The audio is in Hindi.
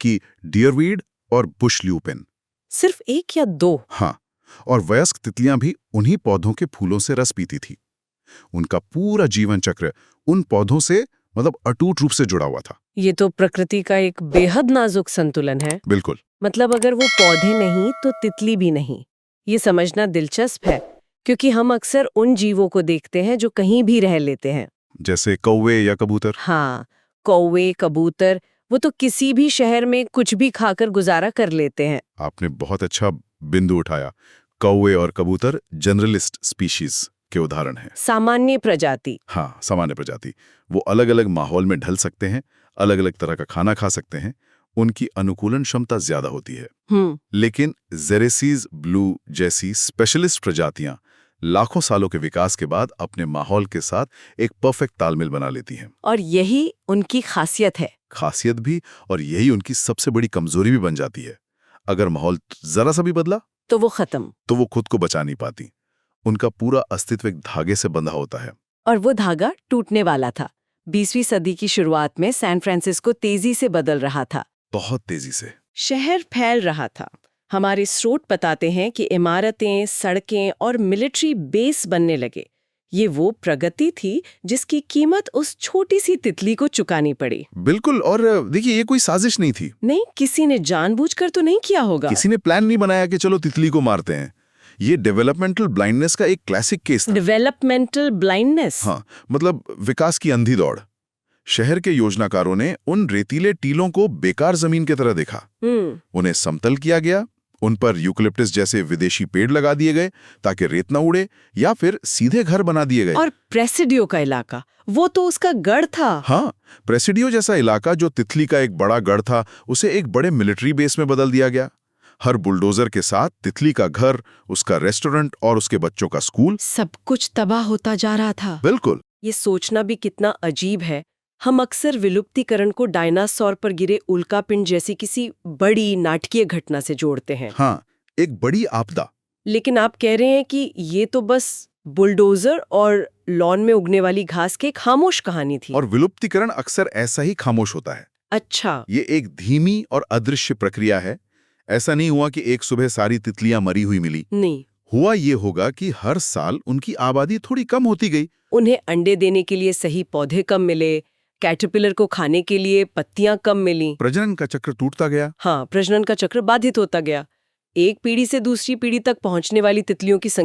कि डियरवीड और बुश ल्यूपिन। सिर्फ 1 या 2? हाँ, और वयस्क तितलियां भी उन्हीं पौधों के फूलों से रस पीती थी। उनका पूरा जीवन चक्र उन पौधों से अटूट रूप से जुड़ा हुआ था। ये तो प्रकृति का एक बेहद नाजुक संतुलन है। बिल्कुल। मतलब अगर वो पौधे नहीं तो तितली भी नहीं। ये समझना दिलचस्प है, क्योंकि हम अक्सर उन जीवों को देखते हैं जो कहीं भी रह लेते हैं, जैसे कौवे या कबूतर। हाँ, कौवे, कबूतर, वो तो किसी भी शहर में कुछ भी खाकर गुजारा कर लेते हैं। आपने बहुत अच्छा बिंदु उठाया। कौवे और कबूतर जनरलिस्ट स्पीशीज के उदाहरण हैं। सामान्य प्रजाति। हाँ, सामान्य प्रजाति। वो अलग अलग माहौल में ढल सकते हैं, अलग अलग तरह का खाना खा सकते हैं, उनकी अनुकूलन क्षमता ज्यादा होती है। लेकिन जेरेसीज ब्लू जैसी स्पेशलिस्ट प्रजातियां लाखों सालों के विकास के बाद अपने माहौल के साथ एक परफेक्ट तालमेल बना लेती हैं। और यही उनकी खासियत है। खासियत भी, और यही उनकी सबसे बड़ी कमजोरी भी बन जाती है। अगर माहौल जरा सा भी बदला तो वो खत्म। तो वो खुद को बचा नहीं पाती। उनका पूरा अस्तित्व एक धागे से बंधा होता है। और वो धागा टूटने वाला था। 20वीं सदी की शुरुआत में सैन फ्रांसिस्को तेजी से बदल रहा था। बहुत तेजी से। शहर फैल रहा था। हमारे स्रोत बताते हैं कि इमारतें, सड़कें और मिलिट्री बेस बनने लगे। ये वो प्रगति थी जिसकी कीमत उस छोटी सी तितली को चुकानी पड़ी। बिल्कुल। और देखिए, ये कोई साजिश नहीं थी। नहीं, किसी ने जानबूझकर तो नहीं किया होगा। किसी ने प्लान नहीं बनाया कि चलो तितली को मारते हैं। ये डेवलपमेंटल ब्लाइंडनेस का एक क्लासिक केस था। Developmental blindness? हाँ, मतलब विकास की अंधी दौड़। शहर के योजनाकारों ने उन रेतीले टीलों को बेकार जमीन की तरह देखा। उन्हें समतल किया गया, उन पर यूकलिप्टस जैसे विदेशी पेड़ लगा दिए गए ताकि रेत न उड़े, या फिर सीधे घर बना दिए गए। और प्रेसिडियो का इलाका, वो तो उसका गढ़ था। हाँ, प्रेसिडियो जैसा इलाका जो तितली का एक बड़ा गढ़ था, उसे एक बड़े मिलिट्री बेस में बदल दिया गया। हर बुलडोजर के साथ तितली का घर, उसका रेस्टोरेंट और उसके बच्चों का स्कूल, सब कुछ तबाह होता जा रहा था। बिल्कुल। ये सोचना भी कितना अजीब है। हम अक्सर विलुप्तीकरण को डायनासोर पर गिरे उल्कापिंड जैसी किसी बड़ी नाटकीय घटना से जोड़ते हैं। हाँ, एक बड़ी आपदा। लेकिन आप कह रहे हैं कि ये तो बस बुलडोजर और लॉन में उगने वाली घास की एक खामोश कहानी थी। और विलुप्तीकरण अक्सर ऐसा ही खामोश होता है। अच्छा। ये एक धीमी और अदृश्य प्रक्रिया है। ऐसा नहीं हुआ कि एक सुबह सारी तितलियां मरी हुई मिली। नहीं, हुआ ये होगा कि हर साल उनकी आबादी थोड़ी कम होती गई। उन्हें अंडे देने के लिए सही पौधे कम मिले, कैटरपिलर को खाने के लिए पत्तियां कम मिली। प्रजनन का चक्र टूटता गया। हाँ, प्रजनन का चक्र बाधित होता गया। एक पीढ़ी से दूसरी पीढ़ी तक पहुंचने वाली तितलियों की संख्या